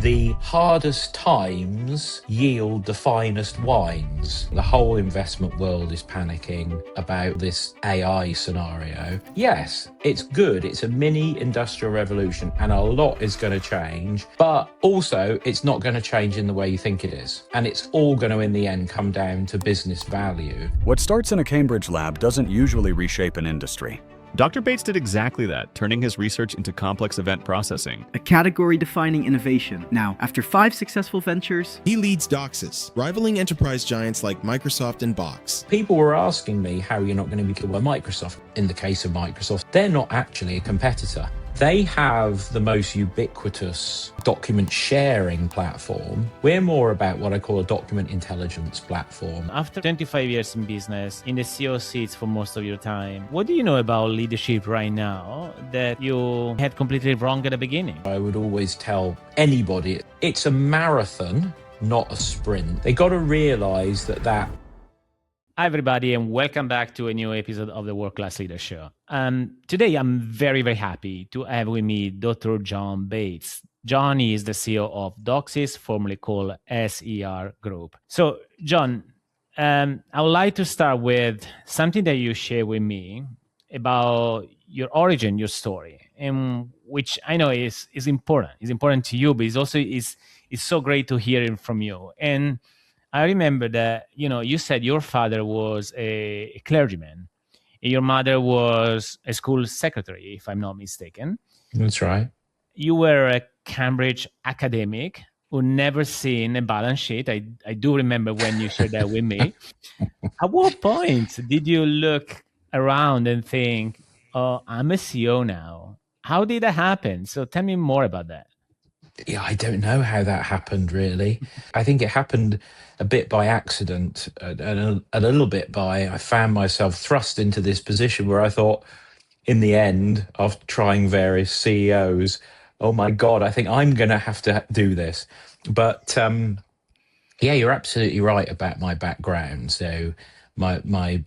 The hardest times yield the finest wines. The whole investment world is panicking about this AI scenario. Yes, it's good. It's a mini industrial revolution and a lot is going to change, but also it's not going to change in the way you think it is. And it's all going to, in the end, come down to business value. What starts in a Cambridge lab doesn't usually reshape an industry. Dr. Bates did exactly that, turning his research into complex event processing. A category-defining innovation. Now, after 5 successful ventures, he leads Doxis, rivaling enterprise giants like Microsoft and Box. People were asking me how you're not going to be killed by Microsoft. In the case of Microsoft, they're not actually a competitor. They have the most ubiquitous document sharing platform. We're more about what I call a document intelligence platform. After 25 years in business, in the CEO seats for most of your time, what do you know about leadership right now that you had completely wrong at the beginning? I would always tell anybody, it's a marathon, not a sprint. They got to realize that. Hi, everybody, and welcome back to a new episode of the World Class Leader Show. Today, I'm very, very happy to have with me Dr. John Bates. John is the CEO of Doxis, formerly called SER Group. So, John, I would like to start with something that you share with me about your origin, your story, and which I know is important. It's important to you, but it's also is so great to hear it from you. And I remember that, you said your father was a clergyman and your mother was a school secretary, if I'm not mistaken. That's right. You were a Cambridge academic who never seen a balance sheet. I do remember when you shared that with me. At what point did you look around and think, oh, I'm a CEO now? How did that happen? So tell me more about that. Yeah, I don't know how that happened, really. I think it happened a bit by accident and a little bit by I found myself thrust into this position where I thought, in the end, after trying various CEOs, oh my God, I think I'm going to have to do this. But yeah, you're absolutely right about my background. So my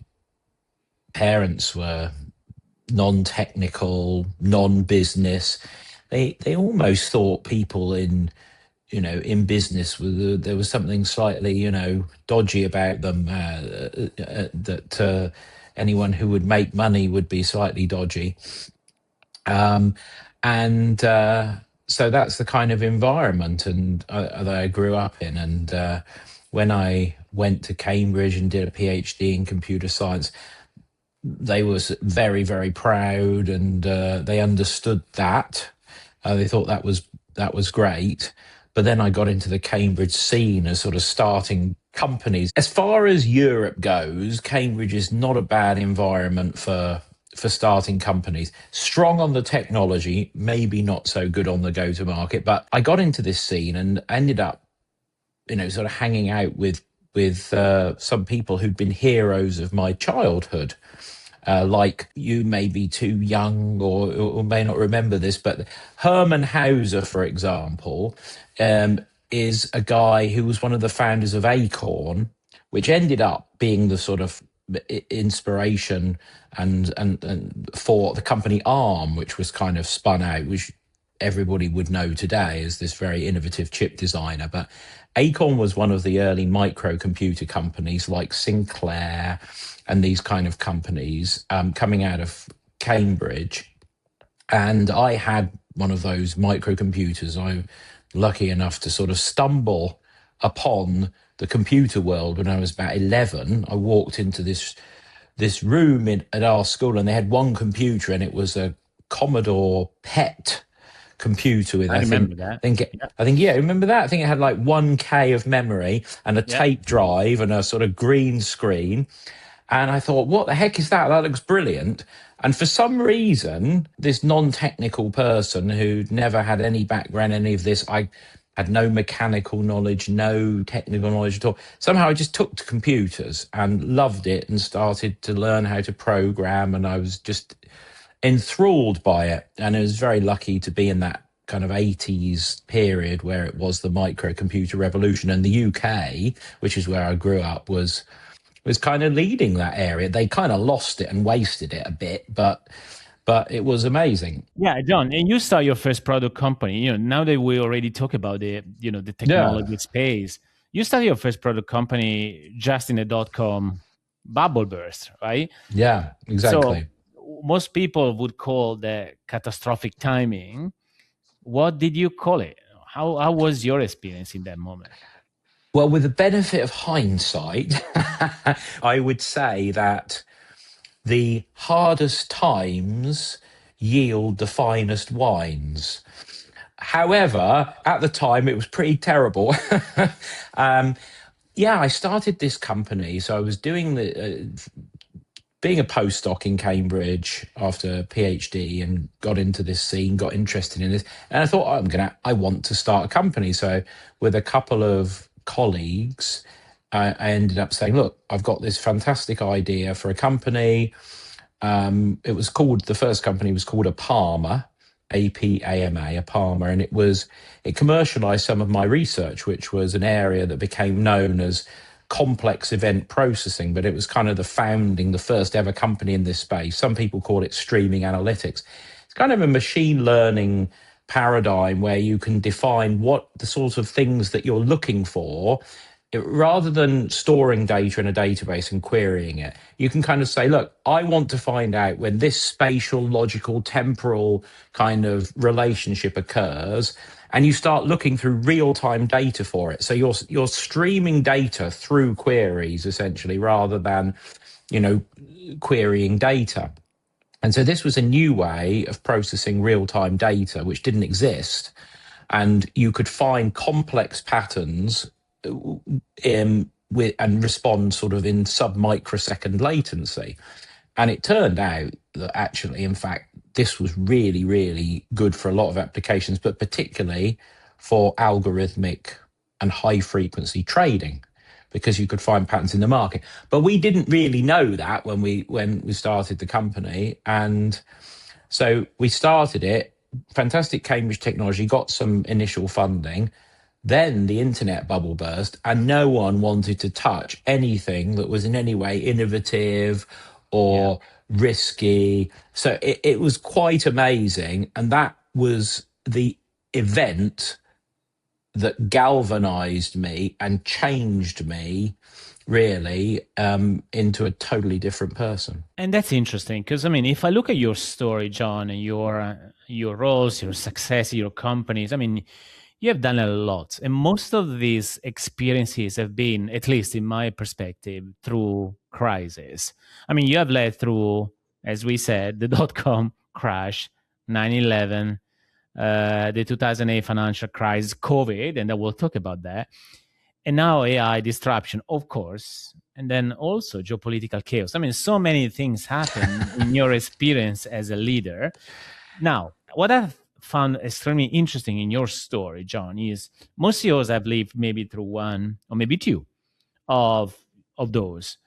parents were non-technical, non-business. They almost thought people in business, there was something slightly, dodgy about them, that anyone who would make money would be slightly dodgy. So that's the kind of environment that I grew up in. And when I went to Cambridge and did a PhD in computer science, they was very, very proud, and they understood that. They thought that was great. But then I got into the Cambridge scene as sort of starting companies. As far as Europe goes, Cambridge is not a bad environment for starting companies. Strong on the technology, maybe not so good on the go-to-market. But I got into this scene and ended up, sort of hanging out with some people who'd been heroes of my childhood. Like you may be too young or may not remember this, but Herman Hauser, for example, is a guy who was one of the founders of Acorn, which ended up being the sort of inspiration and for the company ARM, which was kind of spun out, which everybody would know today as this very innovative chip designer. But Acorn was one of the early microcomputer companies like Sinclair and these kind of companies coming out of Cambridge. And I had one of those microcomputers. I'm lucky enough to sort of stumble upon the computer world when I was about 11. I walked into this room at our school, and they had one computer, and it was a Commodore PET computer with, I remember that. Remember that? I think it had like 1K of memory and a tape drive and a sort of green screen. And I thought, what the heck is that? That looks brilliant. And for some reason, this non-technical person who'd never had any background, any of this, I had no mechanical knowledge, no technical knowledge at all. Somehow I just took to computers and loved it and started to learn how to program. And I was just enthralled by it. And I was very lucky to be in that kind of 80s period where it was the microcomputer revolution. And the UK, which is where I grew up, was kind of leading that area. They kind of lost it and wasted it a bit, but but it was amazing. Yeah, John, and you start your first product company. Now that we already talk about the technology space, you started your first product company just in a dot-com bubble burst, right? Yeah, exactly. So most people would call that catastrophic timing. What did you call it? How was your experience in that moment? Well, with the benefit of hindsight, I would say that the hardest times yield the finest wines. However, at the time, it was pretty terrible. Yeah, I started this company. So I was doing being a postdoc in Cambridge after PhD and got into this scene, got interested in this. And I thought, I want to start a company. So with a couple of colleagues, I ended up saying, look, I've got this fantastic idea for a company. The first company was called Apama, Apama, Apama, and it commercialized some of my research, which was an area that became known as complex event processing, but it was kind of the first ever company in this space. Some people call it streaming analytics. It's kind of a machine learning paradigm where you can define what the sorts of things that you're looking for. Rather than storing data in a database and querying it, you can kind of say, look, I want to find out when this spatial, logical, temporal kind of relationship occurs, and you start looking through real-time data for it. So you're streaming data through queries, essentially, rather than, querying data. And so this was a new way of processing real-time data, which didn't exist. And you could find complex patterns and respond sort of in sub-microsecond latency. And it turned out that actually, in fact, this was really, really good for a lot of applications, but particularly for algorithmic and high-frequency trading, because you could find patterns in the market. But we didn't really know that when we started the company. And so we started it, fantastic Cambridge technology, got some initial funding. Then the internet bubble burst and no one wanted to touch anything that was in any way innovative or risky. So it was quite amazing. And that was the event that galvanized me and changed me really into a totally different person. And that's interesting because, if I look at your story, John, and your roles, your success, your companies, you have done a lot. And most of these experiences have been, at least in my perspective, through crisis. You have led through, as we said, the dot-com crash, 9/11, the 2008 financial crisis, COVID, and we'll talk about that. And now AI disruption, of course, and then also geopolitical chaos. So many things happen in your experience as a leader. Now, what I've found extremely interesting in your story, John, is most CEOs have lived maybe through one or maybe two of those.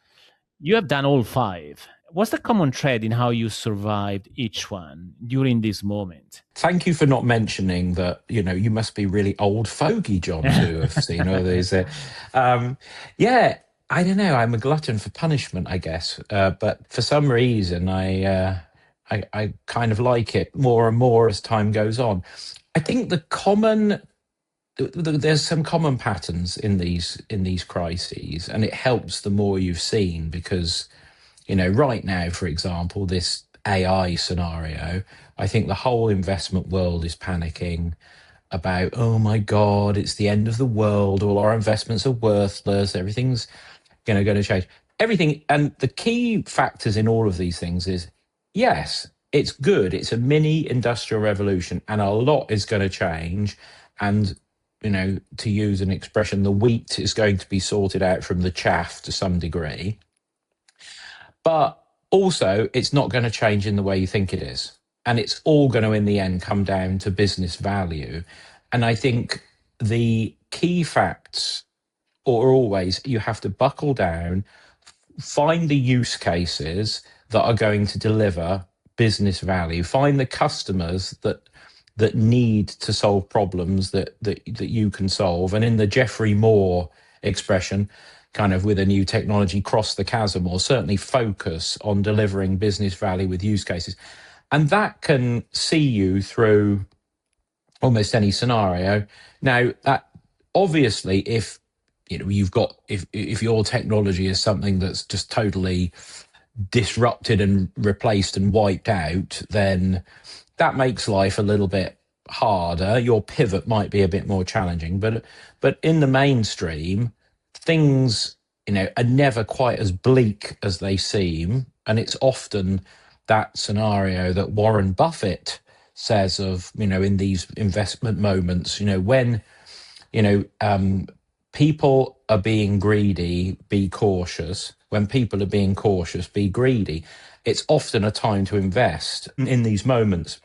You have done all five. What's the common thread in how you survived each one during this moment? Thank you for not mentioning that, you must be really old fogey, John, to have seen all these. Yeah, I don't know. I'm a glutton for punishment, I guess. But for some reason, I kind of like it more and more as time goes on. I think there's some common patterns in these crises, and it helps the more you've seen because, right now, for example, this AI scenario, I think the whole investment world is panicking about, oh my God, it's the end of the world. All our investments are worthless. Everything's going to change. Everything. And the key factors in all of these things is, yes, it's good. It's a mini industrial revolution and a lot is going to change. And, to use an expression, the wheat is going to be sorted out from the chaff to some degree. But also, it's not going to change in the way you think it is. And it's all going to, in the end, come down to business value. And I think the key facts are always you have to buckle down, find the use cases that are going to deliver business value, find the customers that need to solve problems that you can solve. And in the Geoffrey Moore expression, kind of with a new technology, cross the chasm, or certainly focus on delivering business value with use cases. And that can see you through almost any scenario. Now, that obviously, if you've got if your technology is something that's just totally disrupted and replaced and wiped out, then that makes life a little bit harder. Your pivot might be a bit more challenging, but in the mainstream, things are never quite as bleak as they seem, and it's often that scenario that Warren Buffett says of in these investment moments, when people are being greedy, be cautious. When people are being cautious, be greedy. It's often a time to invest in these moments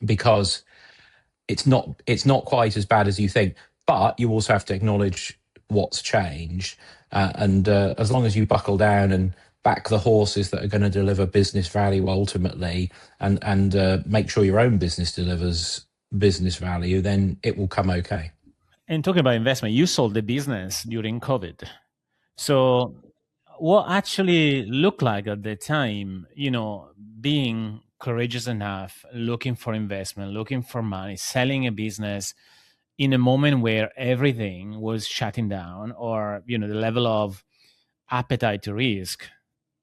because it's not quite as bad as you think. But you also have to acknowledge what's changed, and as long as you buckle down and back the horses that are going to deliver business value ultimately, and make sure your own business delivers business value, then it will come okay. And talking about investment, you sold the business during COVID. So what actually looked like at the time, being courageous enough, looking for investment, looking for money, selling a business in a moment where everything was shutting down, or, the level of appetite to risk,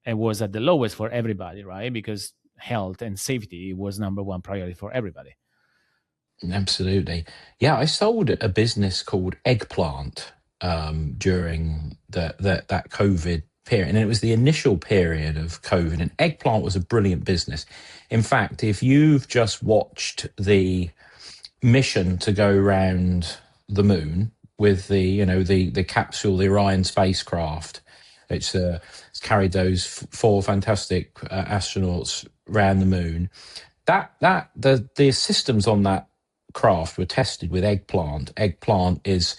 it was at the lowest for everybody, right? Because health and safety was number one priority for everybody. Absolutely. Yeah, I sold a business called Eggplant during that COVID period. And it was the initial period of COVID. And Eggplant was a brilliant business. In fact, if you've just watched the mission to go around the moon with the capsule, the Orion spacecraft, it's carried those four fantastic astronauts around the moon. The systems on that craft were tested with Eggplant. Eggplant is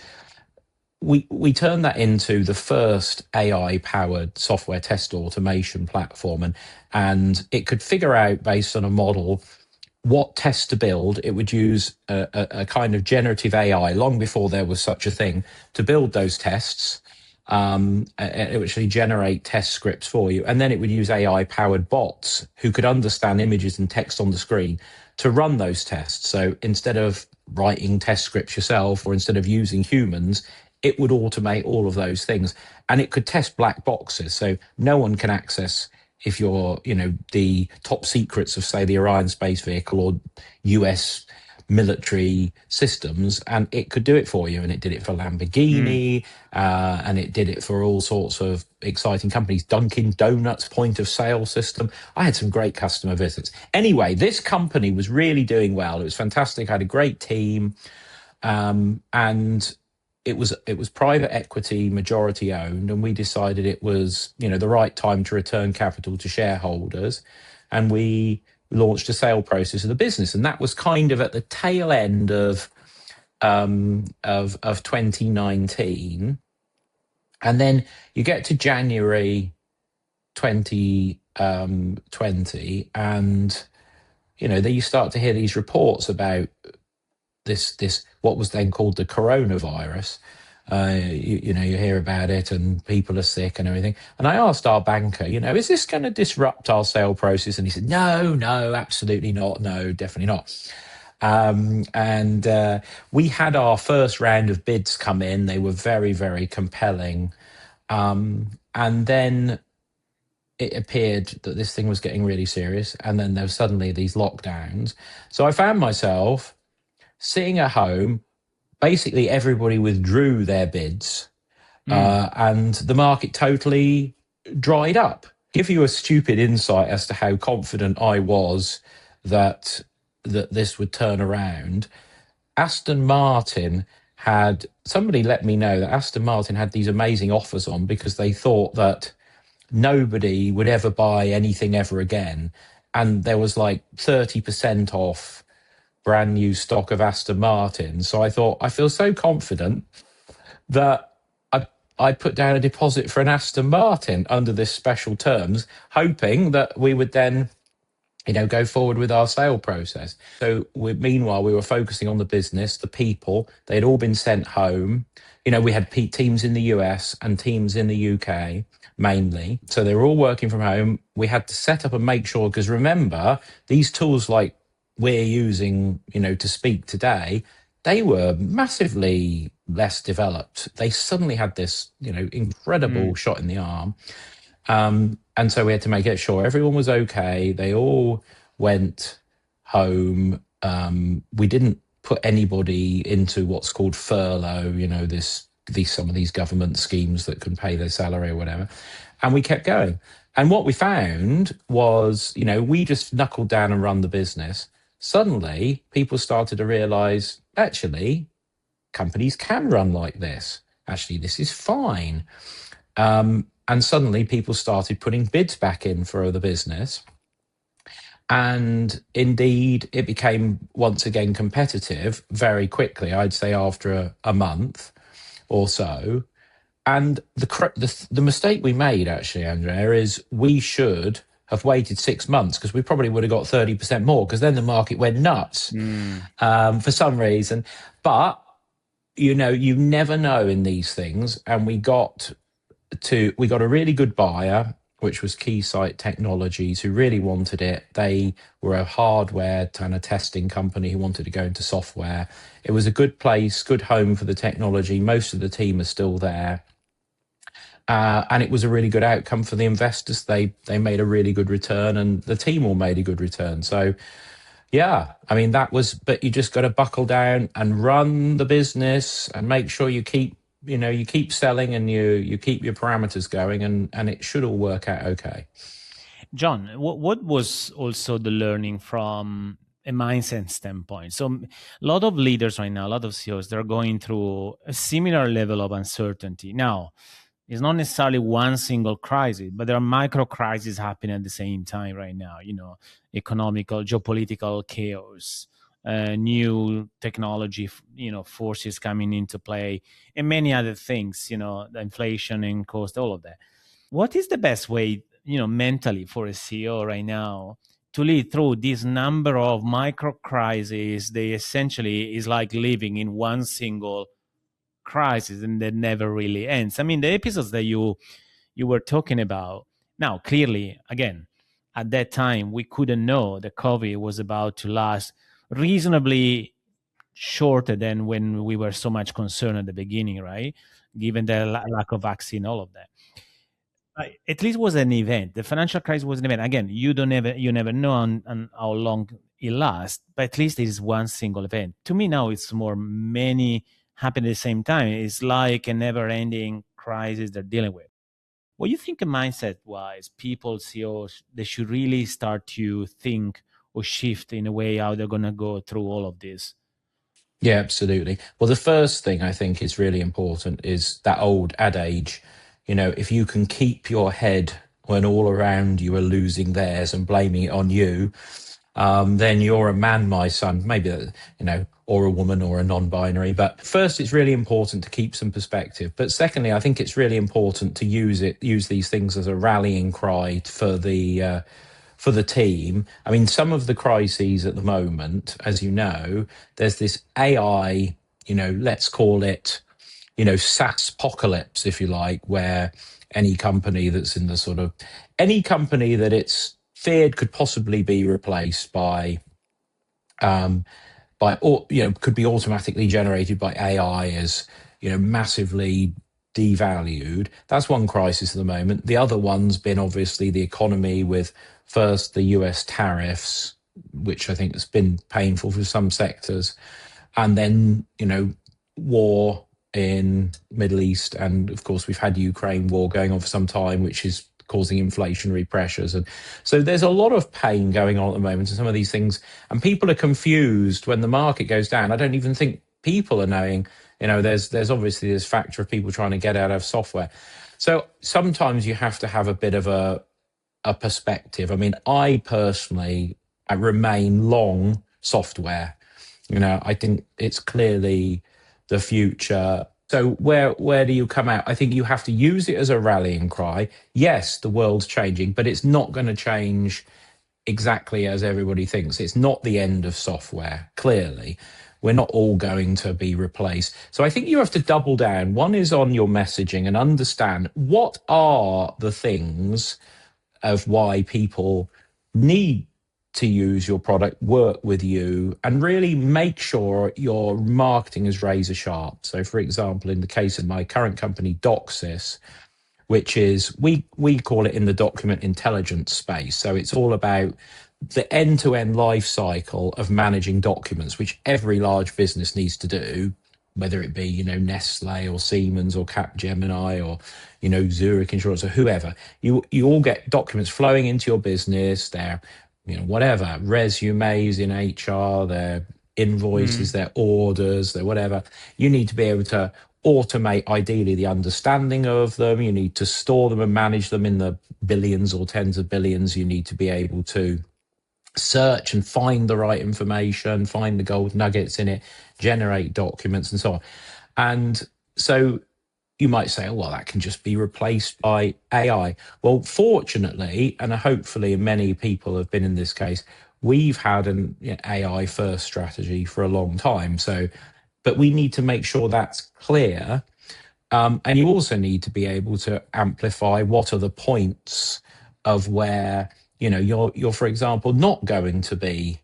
we turned that into the first AI powered software test automation platform, and it could figure out based on a model what tests to build. It would use a kind of generative AI long before there was such a thing to build those tests. It would actually generate test scripts for you, and then it would use AI powered bots who could understand images and text on the screen to run those tests. So instead of writing test scripts yourself, or instead of using humans, it would automate all of those things, and it could test black boxes. So no one can access, if you're, the top secrets of, say, the Orion space vehicle or US military systems, and it could do it for you. And it did it for Lamborghini, and it did it for all sorts of exciting companies. Dunkin' Donuts point of sale system. I had some great customer visits. Anyway, this company was really doing well. It was fantastic. I had a great team, and it was private equity, majority owned, and we decided it was the right time to return capital to shareholders, and we launched a sale process of the business, and that was kind of at the tail end of 2019, and then you get to January 2020, and then you start to hear these reports about this what was then called the coronavirus. You hear about it, and people are sick and everything. And I asked our banker, is this going to disrupt our sale process? And he said, no, absolutely not. No, definitely not. And we had our first round of bids come in. They were very, very compelling. And then it appeared that this thing was getting really serious. And then there were suddenly these lockdowns. So I found myself sitting at home. Basically, everybody withdrew their bids, and the market totally dried up. Give you a stupid insight as to how confident I was that this would turn around. Aston Martin somebody let me know that Aston Martin had these amazing offers on because they thought that nobody would ever buy anything ever again. And there was like 30% off brand new stock of Aston Martin. So I thought, I feel so confident that I put down a deposit for an Aston Martin under this special terms, hoping that we would then go forward with our sale process. So meanwhile, we were focusing on the business, the people. They'd all been sent home. We had teams in the US and teams in the UK mainly. So they were all working from home. We had to set up and make sure, because remember, these tools like we're using, to speak today, they were massively less developed. They suddenly had this, incredible shot in the arm. And so we had to make sure everyone was okay. They all went home. We didn't put anybody into what's called furlough, some of these government schemes that can pay their salary or whatever. And we kept going. And what we found was, we just knuckled down and run the business. Suddenly, people started to realize, actually, companies can run like this. Actually, this is fine. And suddenly people started putting bids back in for the business. And indeed, it became once again competitive very quickly, I'd say after a month or so. And the mistake we made, actually, Andrea, is we should have waited 6 months, because we probably would have got 30% more, because then the market went nuts for some reason. But, you never know in these things. And we got a really good buyer, which was Keysight Technologies, who really wanted it. They were a hardware kind of testing company who wanted to go into software. It was a good place, good home for the technology. Most of the team are still there. And it was a really good outcome for the investors. They made a really good return, and the team all made a good return. So, yeah, I mean, but you just got to buckle down and run the business and make sure you keep selling, and you keep your parameters going, and it should all work out okay. John, what was also the learning from a mindset standpoint? So a lot of leaders right now, a lot of CEOs, they're going through a similar level of uncertainty. Now, it's not necessarily one single crisis, but there are micro crises happening at the same time right now, economical, geopolitical chaos, new technology, forces coming into play, and many other things, the inflation and cost, all of that. What is the best way, mentally for a CEO right now to lead through this number of micro crises? They essentially is like living in one single crisis, and that never really ends. I mean, the episodes that you were talking about, now clearly, again, at that time we couldn't know that COVID was about to last reasonably shorter than when we were so much concerned at the beginning, right? Given the lack of vaccine, all of that. At least was an event. The financial crisis was an event. Again, you never know on how long it lasts, but at least it is one single event. To me now, it's more many happen at the same time. It's like a never-ending crisis they're dealing with. What do you think, mindset-wise, people, CEOs, they should really start to think or shift in a way how they're going to go through all of this? Yeah, absolutely. Well, the first thing I think is really important is that old adage, if you can keep your head when all around you are losing theirs and blaming it on you, then you're a man, my son, maybe, or a woman or a non-binary. But first, it's really important to keep some perspective. But secondly, I think it's really important to use these things as a rallying cry for the team. I mean, some of the crises at the moment, as you know, there's this AI, let's call it, SaaS apocalypse, if you like, where any company that's in any company that it's feared could possibly be replaced by could be automatically generated by AI as, massively devalued. That's one crisis at the moment. The other one's been obviously the economy, with first the US tariffs, which I think has been painful for some sectors, and then, war in Middle East. And of course, we've had Ukraine war going on for some time, which is causing inflationary pressures. And so there's a lot of pain going on at the moment in some of these things. And people are confused when the market goes down. I don't even think people are knowing, there's obviously this factor of people trying to get out of software. So sometimes you have to have a bit of a perspective. I mean, I personally, I remain long software. I think it's clearly the future. So where do you come out? I think you have to use it as a rallying cry. Yes, the world's changing, but it's not going to change exactly as everybody thinks. It's not the end of software, clearly. We're not all going to be replaced. So I think you have to double down. One is on your messaging and understand what are the things of why people need to use your product, work with you, and really make sure your marketing is razor sharp. So, for example, in the case of my current company, Doxis, which is we call it in the document intelligence space. So it's all about the end-to-end life cycle of managing documents, which every large business needs to do, whether it be, Nestle or Siemens or Capgemini or, Zurich Insurance or whoever. You all get documents flowing into your business. They're, whatever, resumes in HR, their invoices, their orders, their whatever. You need to be able to automate, ideally, the understanding of them. You need to store them and manage them in the billions or tens of billions. You need to be able to search and find the right information, find the gold nuggets in it, generate documents and so on. And so you might say, oh, well, that can just be replaced by AI. Well, fortunately, and hopefully many people have been in this case, we've had an AI first strategy for a long time. So, but we need to make sure that's clear. And you also need to be able to amplify what are the points of where, you're, for example, not going to be,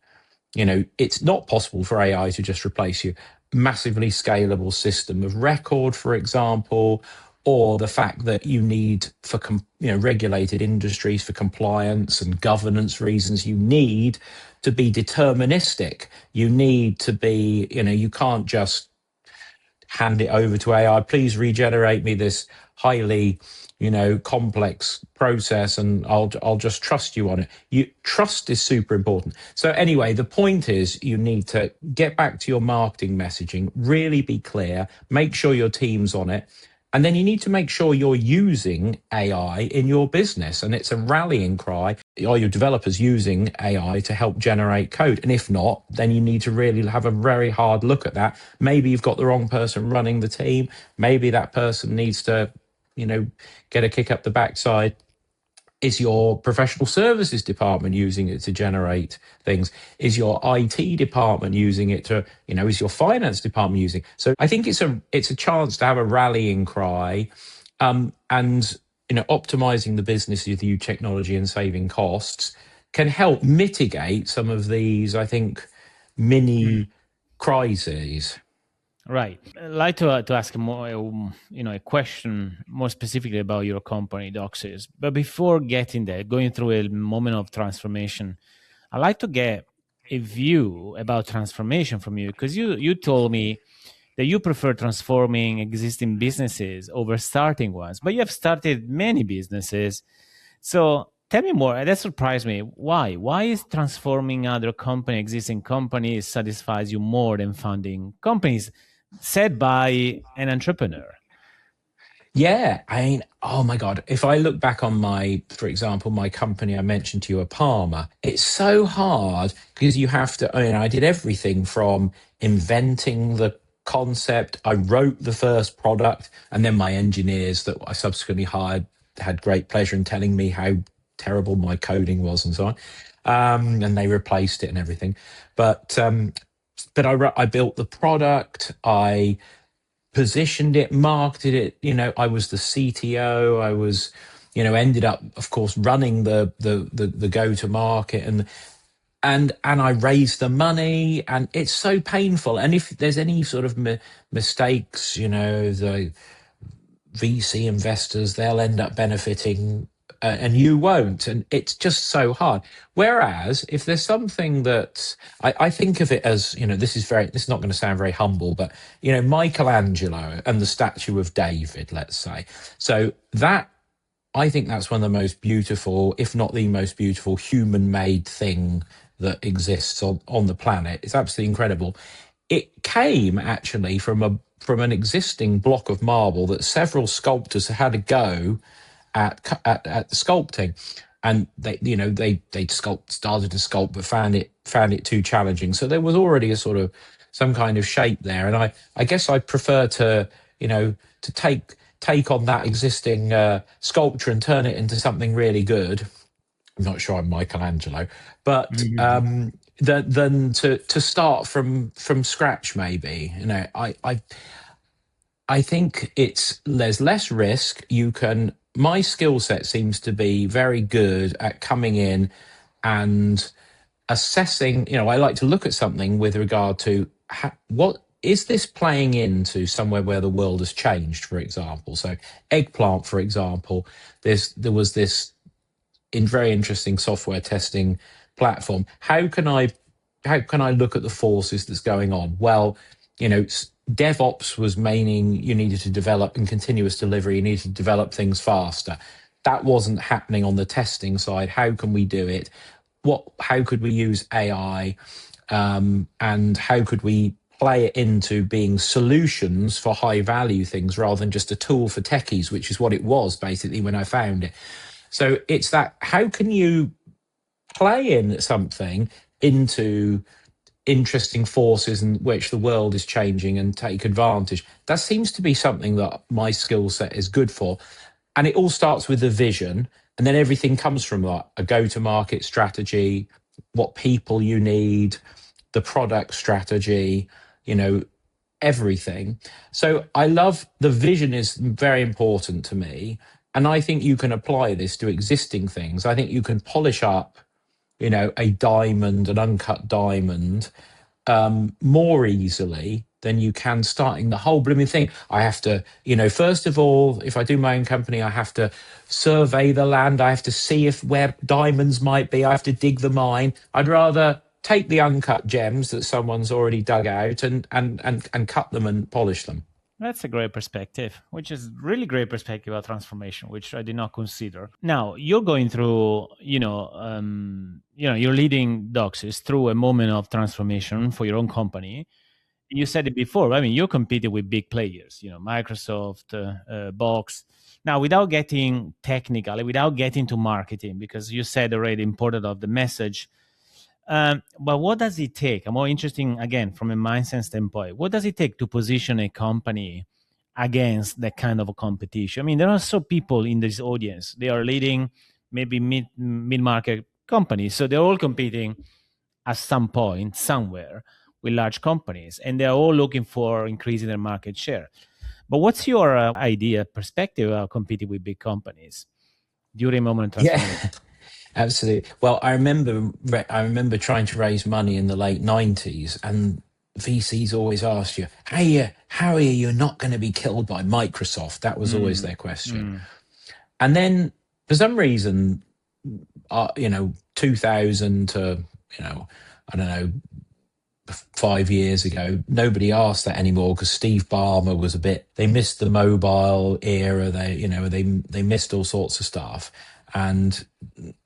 it's not possible for AI to just replace you. Massively scalable system of record, for example, or the fact that you need for, regulated industries for compliance and governance reasons, you need to be deterministic. You need to be, you can't just hand it over to AI. Please regenerate me this highly, complex process, and I'll just trust you on it. Trust is super important. So anyway, the point is you need to get back to your marketing messaging, really be clear, make sure your team's on it. And then you need to make sure you're using AI in your business. And it's a rallying cry. Are your developers using AI to help generate code? And if not, then you need to really have a very hard look at that. Maybe you've got the wrong person running the team. Maybe that person needs to, get a kick up the backside. Is your professional services department using it to generate things? Is your IT department using it to, is your finance department using it? So I think it's a chance to have a rallying cry, and, optimizing the business with new technology and saving costs can help mitigate some of these, I think, mini crises. Right. I'd like to ask more, a question more specifically about your company, Doxis. But before getting there, going through a moment of transformation, I'd like to get a view about transformation from you, because you told me that you prefer transforming existing businesses over starting ones, but you have started many businesses. So tell me more. That surprised me. Why? Why is transforming existing companies satisfies you more than founding companies? Said by an entrepreneur. Yeah, oh my God. If I look back on for example, my company I mentioned to you, Apama, it's so hard because you have to, I did everything from inventing the concept. I wrote the first product, and then my engineers that I subsequently hired had great pleasure in telling me how terrible my coding was and so on. And they replaced it and everything. But I built the product, I positioned it, marketed it. I was the CTO. I was, ended up, of course, running the go to market, and I raised the money, and it's so painful. And if there's any sort of mistakes, the VC investors, they'll end up benefiting, and you won't. And it's just so hard. Whereas if there's something that I think of it as, this is not going to sound very humble, but, Michelangelo and the statue of David, let's say. So I think that's one of the most beautiful, if not the most beautiful human-made thing that exists on the planet. It's absolutely incredible. It came actually from an existing block of marble that several sculptors had to go at sculpting, and they started to sculpt but found it too challenging. So there was already a sort of some kind of shape there, and I guess I prefer to to take on that existing sculpture and turn it into something really good, I'm not sure I'm Michelangelo, but than to start from scratch. Maybe, you know, I think there's less risk. My skill set seems to be very good at coming in and assessing. You know, I like to look at something with regard to what is this playing into somewhere where the world has changed, for example. So Eggplant, for example, there was this very interesting software testing platform. How can I look at the forces that's going on? Well, you know, DevOps was meaning you needed to develop, and continuous delivery, you needed to develop things faster. That wasn't happening on the testing side. How can we do it? How could we use AI, and how could we play it into being solutions for high value things rather than just a tool for techies, which is what it was basically when I found it. So it's that, how can you play in something into interesting forces in which the world is changing and take advantage? That seems to be something that my skill set is good for. And it all starts with the vision, and then everything comes from that: a go-to-market strategy, what people you need, the product strategy, you know, everything. So I love the vision is very important to me. And I think you can apply this to existing things. I think you can polish up, you know, a diamond, an uncut diamond, more easily than you can starting the whole blooming thing. I have to, you know, first of all, if I do my own company, I have to survey the land. I have to see where diamonds might be. I have to dig the mine. I'd rather take the uncut gems that someone's already dug out and cut them and polish them. That's a great perspective, which is really great perspective about transformation, which I did not consider. Now you're going through, you're leading Doxis through a moment of transformation for your own company. You said it before. I mean, you're competing with big players, you know, Microsoft, Box. Now, without getting technical, without getting to marketing, because you said already the importance of the message. But what does it take? I'm more interesting, again, from a mindset standpoint. What does it take to position a company against that kind of a competition? I mean, there are so people in this audience. They are leading maybe mid-market companies. So they're all competing at some point, somewhere, with large companies. And they're all looking for increasing their market share. But what's your idea, perspective of competing with big companies during a moment of transformation? Yeah. Absolutely. Well, I remember trying to raise money in the late 90s, and VCs always asked you, how are you not going to be killed by Microsoft? That was always their question. And then for some reason, 2000 to, I don't know, 5 years ago, nobody asked that anymore, because Steve Ballmer was they missed the mobile era. They missed all sorts of stuff. And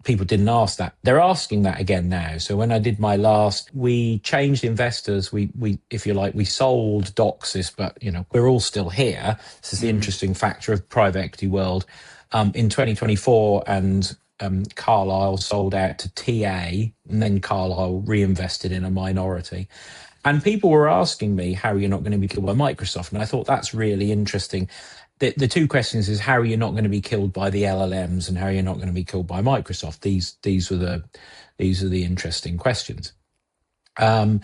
people didn't ask that. They're asking that again now. So when I did my last, we changed investors. We if you like, we sold Doxis, but we're all still here. This is the interesting factor of private equity world. In 2024, and Carlyle sold out to TA, and then Carlyle reinvested in a minority. And people were asking me, how are you not going to be killed by Microsoft? And I thought that's really interesting. The two questions is, how are you not going to be killed by the LLMs, and how are you not going to be killed by Microsoft? These are the interesting questions. And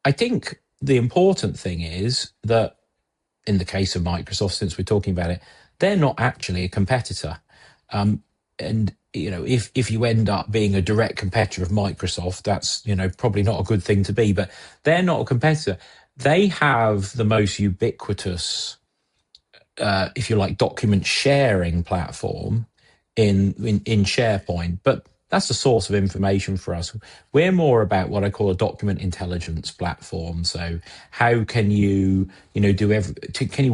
I think the important thing is that in the case of Microsoft, since we're talking about it, they're not actually a competitor. And if you end up being a direct competitor of Microsoft, that's probably not a good thing to be. But they're not a competitor. They have the most ubiquitous, if you like, document sharing platform in SharePoint. But that's a source of information for us. We're more about what I call a document intelligence platform. So how can you, can you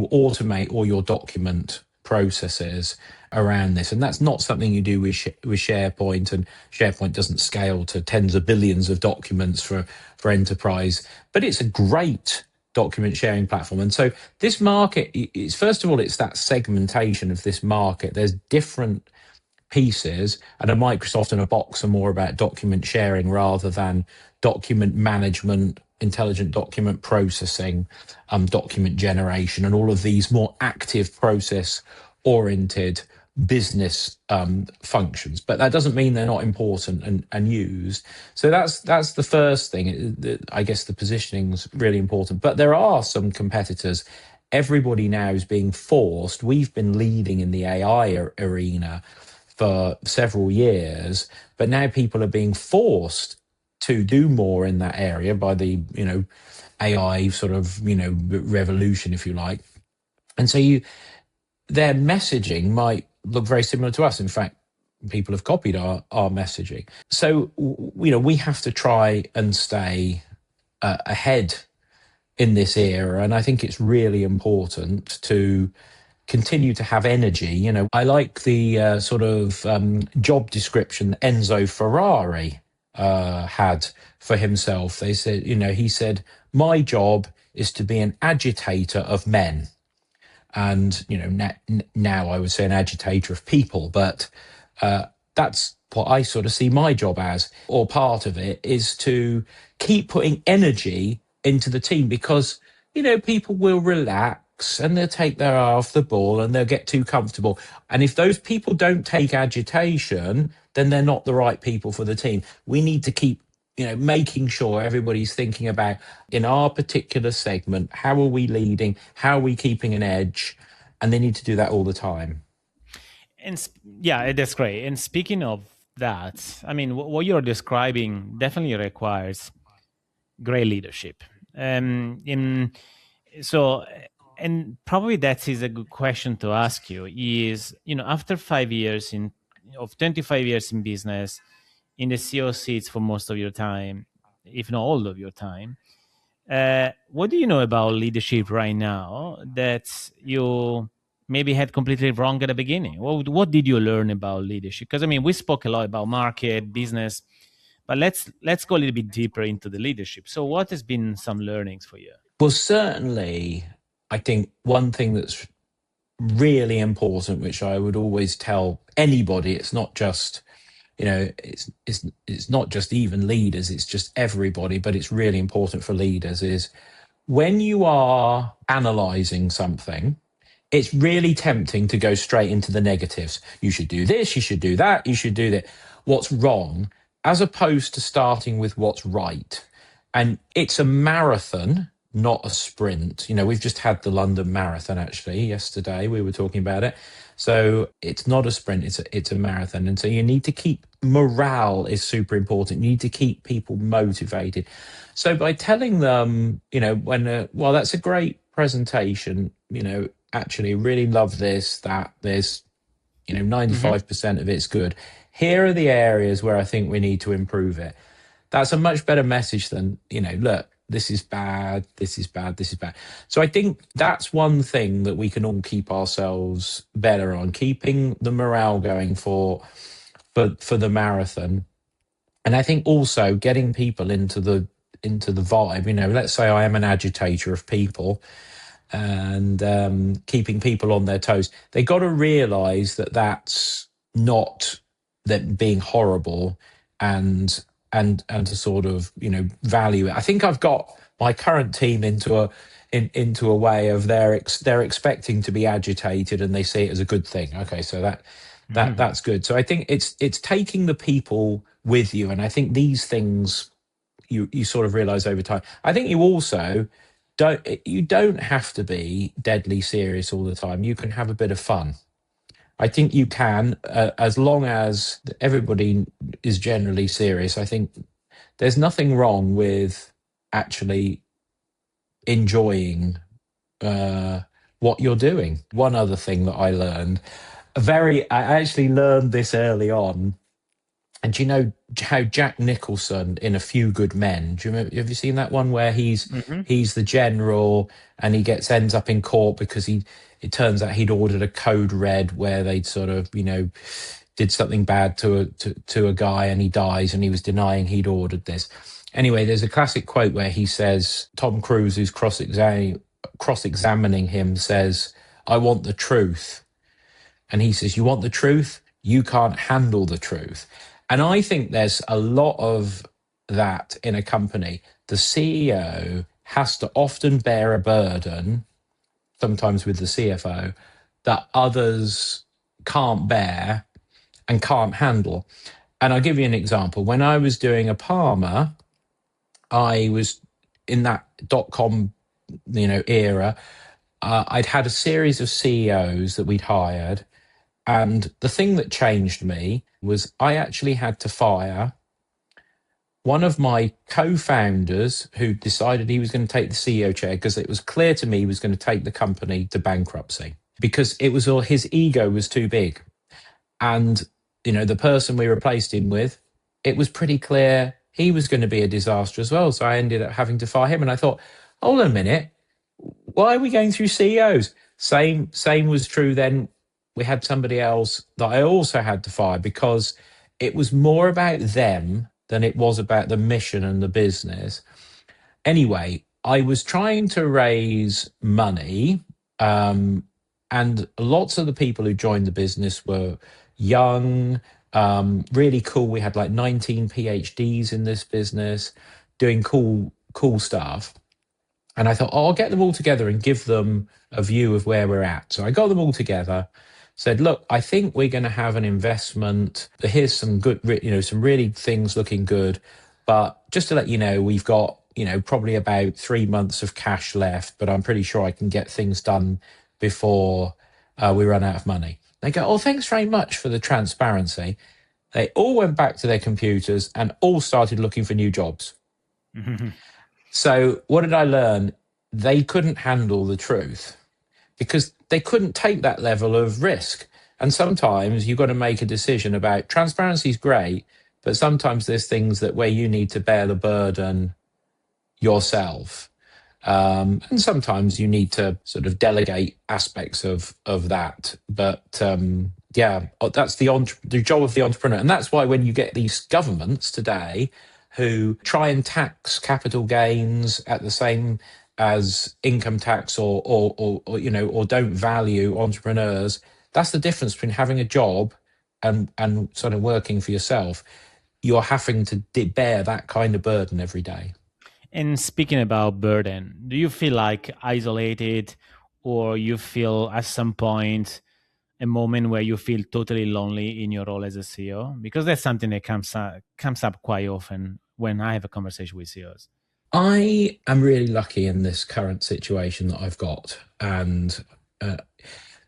automate all your document processes around this? And that's not something you do with SharePoint, and SharePoint doesn't scale to tens of billions of documents for enterprise, but it's a great document sharing platform. And so this market is, first of all, it's that segmentation of this market. There's different pieces, and a Microsoft and a Box are more about document sharing rather than document management, intelligent document processing, document generation, and all of these more active process oriented business functions, but that doesn't mean they're not important and used. So that's the first thing. I guess the positioning is really important, but there are some competitors. Everybody now is being forced. We've been leading in the AI arena for several years, but now people are being forced to do more in that area by the AI sort of revolution, if you like. And so their messaging might look very similar to us. In fact, people have copied our messaging. So we have to try and stay ahead in this era, and I think it's really important to continue to have energy. I like the sort of job description that Enzo Ferrari had for himself. He said, my job is to be an agitator of men. And, now I would say an agitator of people, but that's what I sort of see my job as, or part of it is to keep putting energy into the team, because, people will relax and they'll take their eye off the ball and they'll get too comfortable. And if those people don't take agitation, then they're not the right people for the team. We need to keep making sure everybody's thinking about, in our particular segment, how are we leading? How are we keeping an edge? And they need to do that all the time. And yeah, that's great. And speaking of that, I mean, what you're describing definitely requires great leadership. And probably that is a good question to ask you is, after 5 years of 25 years in business, in the CEO seats for most of your time, if not all of your time, what do you know about leadership right now that you maybe had completely wrong at the beginning? What did you learn about leadership? Because, I mean, we spoke a lot about market, business, but let's go a little bit deeper into the leadership. So what has been some learnings for you? Well, certainly, I think one thing that's really important, which I would always tell anybody, it's not just it's not just even leaders, it's just everybody, but it's really important for leaders, is when you are analyzing something, it's really tempting to go straight into the negatives. You should do this, you should do that, you should do that. What's wrong, as opposed to starting with what's right. And it's a marathon, not a sprint. We've just had the London Marathon, actually, yesterday. We were talking about it. So it's not a sprint, it's a marathon. And so you need to keep, morale is super important. You need to keep people motivated. So by telling them, well, that's a great presentation, actually really love this, that there's, 95% of it's good. Here are the areas where I think we need to improve it. That's a much better message than, look, this is bad, this is bad, this is bad. So I think that's one thing that we can all keep ourselves better on, keeping the morale going for the marathon. And I think also getting people into the vibe. Let's say I am an agitator of people, and keeping people on their toes. They got to realize that that's not that being horrible, and to sort of value it. I think I've got my current team into a way of they're expecting to be agitated and they see it as a good thing. Okay, so that's good. So I think it's taking the people with you, and I think these things you sort of realize over time. I think you also don't have to be deadly serious all the time. You can have a bit of fun. I think you can, as long as everybody is generally serious. I think there's nothing wrong with actually enjoying what you're doing. One other thing that I learned, I actually learned this early on. And do you know how Jack Nicholson in A Few Good Men, do you remember, have you seen that one where he's the general and he ends up in court because it turns out he'd ordered a code red where they'd sort of, did something bad to a guy and he dies, and he was denying he'd ordered this. Anyway, there's a classic quote where he says, Tom Cruise, who's cross-examining him, says, "I want the truth." And he says, "You want the truth? You can't handle the truth." And I think there's a lot of that in a company. The CEO has to often bear a burden, sometimes with the CFO, that others can't bear and can't handle. And I'll give you an example. When I was doing Apama, I was in that Dotcom, era. I'd had a series of CEOs that we'd hired, and the thing that changed me was I actually had to fire one of my co-founders who decided he was going to take the CEO chair because it was clear to me he was going to take the company to bankruptcy because it was all his ego was too big. And, the person we replaced him with, it was pretty clear he was going to be a disaster as well. So I ended up having to fire him. And I thought, hold on a minute, why are we going through CEOs? Same was true then. We had somebody else that I also had to fire because it was more about them than it was about the mission and the business. Anyway, I was trying to raise money, and lots of the people who joined the business were young, really cool. We had like 19 PhDs in this business doing cool stuff. And I thought, I'll get them all together and give them a view of where we're at. So I got them all together, said, look, I think we're going to have an investment. Here's some good, some really things looking good. But just to let you know, we've got, probably about 3 months of cash left, but I'm pretty sure I can get things done before we run out of money. They go, oh, thanks very much for the transparency. They all went back to their computers and all started looking for new jobs. So what did I learn? They couldn't handle the truth because they couldn't take that level of risk. And sometimes you've got to make a decision about transparency is great, but sometimes there's things that where you need to bear the burden yourself. And sometimes you need to sort of delegate aspects of that. But that's the job of the entrepreneur. And that's why when you get these governments today who try and tax capital gains at the same as income tax or don't value entrepreneurs, that's the difference between having a job and sort of working for yourself. You're having to bear that kind of burden every day. And speaking about burden, do you feel like isolated, or you feel at some point a moment where you feel totally lonely in your role as a CEO? Because that's something that comes up quite often when I have a conversation with CEOs. I am really lucky in this current situation that I've got. And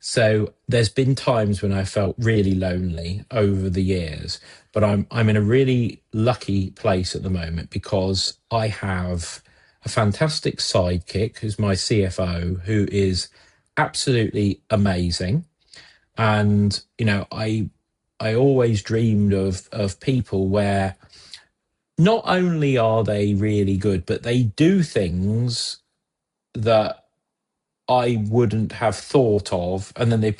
so there's been times when I felt really lonely over the years, but I'm in a really lucky place at the moment because I have a fantastic sidekick who's my CFO, who is absolutely amazing. And, I always dreamed of people where not only are they really good, but they do things that I wouldn't have thought of. And then they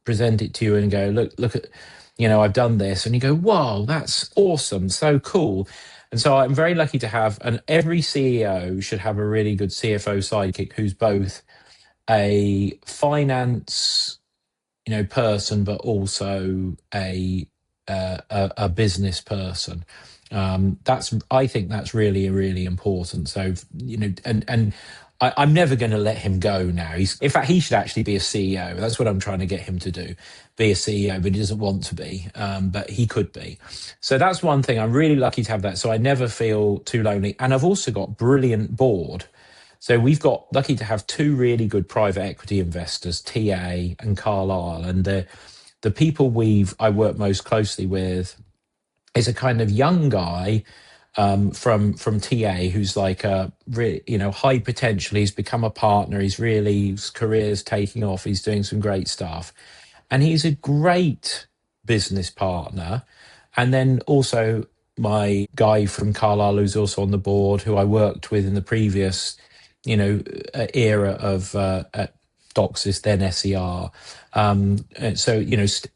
present it to you and go, look at, I've done this. And you go, wow, that's awesome. So cool. And so I'm very lucky to have, and every CEO should have a really good CFO sidekick who's both a finance, person, but also a business person. I think that's really, really important. So, and I'm never going to let him go now. In fact, he should actually be a CEO. That's what I'm trying to get him to do, be a CEO, but he doesn't want to be, but he could be. So that's one thing. I'm really lucky to have that. So I never feel too lonely. And I've also got brilliant board. So we've got lucky to have two really good private equity investors, TA and Carlyle. And the people I work most closly with is a kind of young guy from TA who's like a really, high potential. He's become a partner. His career's taking off. He's doing some great stuff. And he's a great business partner. And then also my guy from Carlisle, who's also on the board, who I worked with in the previous, era of at Doxis, then SER. So,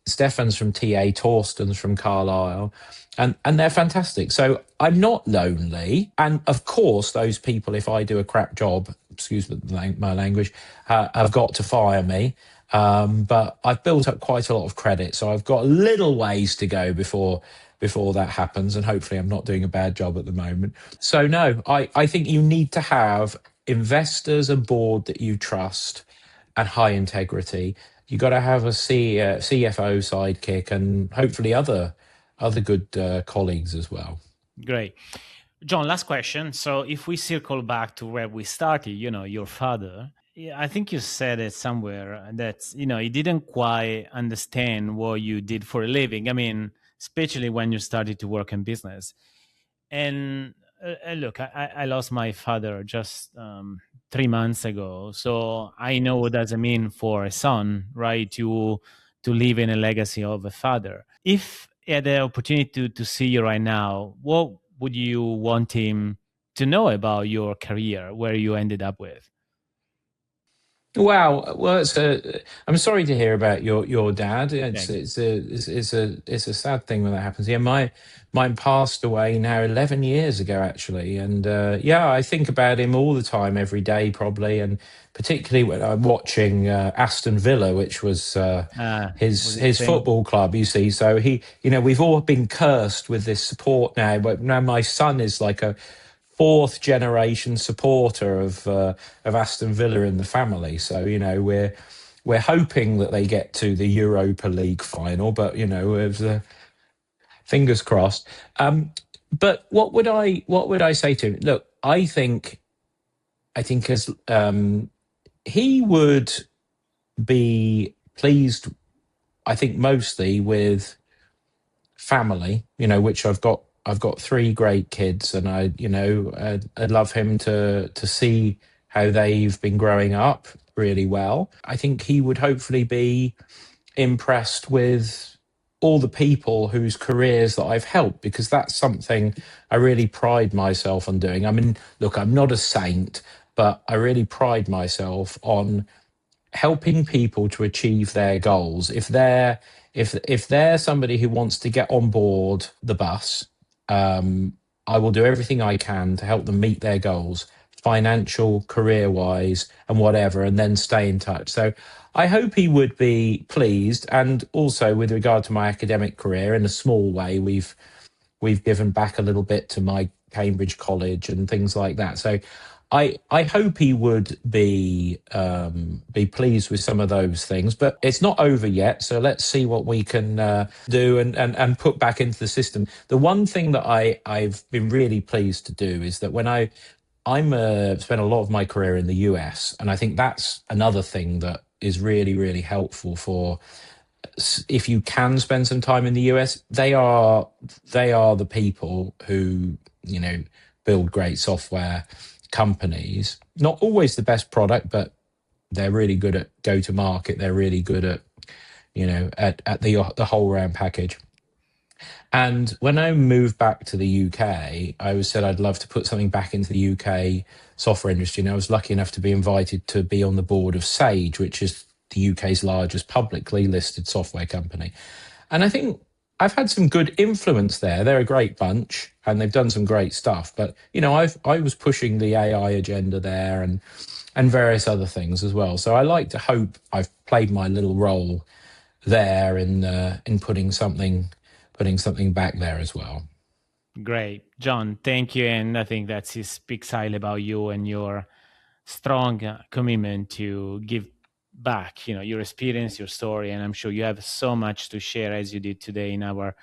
Stefan's from TA, Torsten's from Carlisle, and they're fantastic. So I'm not lonely. And of course, those people, if I do a crap job, excuse my language, have got to fire me. But I've built up quite a lot of credit. So I've got a little ways to go before that happens. And hopefully I'm not doing a bad job at the moment. So no, I think you need to have investors and board that you trust and high integrity. you got to have a CFO sidekick, and hopefully other good colleagues as well. Great. John, last question. So if we circle back to where we started, your father, I think you said it somewhere that, he didn't quite understand what you did for a living. I mean, especially when you started to work in business. And look, I lost my father just 3 months ago. So I know what does it mean for a son, right? To live in a legacy of a father. If he had the opportunity to see you right now, what would you want him to know about your career, where you ended up with? Wow. Well, I'm sorry to hear about your dad. It's Thanks. a sad thing when that happens. Yeah, mine passed away now 11 years ago, actually, and yeah, I think about him all the time, every day, probably, and particularly when I'm watching Aston Villa, which was Was it his same? football club. You see, so we've all been cursed with this support now, but now my son is like a fourth generation supporter of Aston Villa in the family. So we're hoping that they get to the Europa League final, but with fingers crossed. But what would I say to him? Look, I think as he would be pleased. I think mostly with family, which I've got three great kids, and I'd love him to see how they've been growing up really well. I think he would hopefully be impressed with all the people whose careers that I've helped, because that's something I really pride myself on doing. I mean, look, I'm not a saint, but I really pride myself on helping people to achieve their goals. If they're somebody who wants to get on board the bus, I will do everything I can to help them meet their goals, financial, career wise, and whatever, and then stay in touch. So I hope he would be pleased. And also with regard to my academic career, in a small way, we've given back a little bit to my Cambridge college and things like that. So I hope he would be pleased with some of those things, but it's not over yet. So let's see what we can do and put back into the system. The one thing that I've been really pleased to do is that when I'm spent a lot of my career in the US, and I think that's another thing that is really, really helpful for, if you can spend some time in the US. They are the people who build great software companies. Not always the best product, but they're really good at go to market. They're really good at at the whole round package. And when I moved back to the UK, I was said I'd love to put something back into the UK software industry. And I was lucky enough to be invited to be on the board of Sage, which is the UK's largest publicly listed software company. And I think I've had some good influence there. They're a great bunch and they've done some great stuff. But, I was pushing the AI agenda there and various other things as well. So I like to hope I've played my little role there in putting something back there as well. Great. John, thank you. And I think that speaks highly about you and your strong commitment to give back, your experience, your story. And I'm sure you have so much to share as you did today in our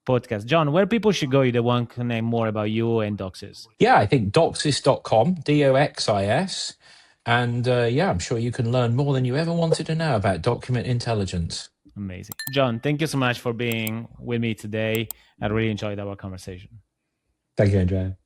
podcast. John, where people should go if they want to know more about you and Doxis? Yeah, I think Doxis.com, Doxis. And yeah, I'm sure you can learn more than you ever wanted to know about document intelligence. Amazing. John, thank you so much for being with me today. I really enjoyed our conversation. Thank you, Andrea.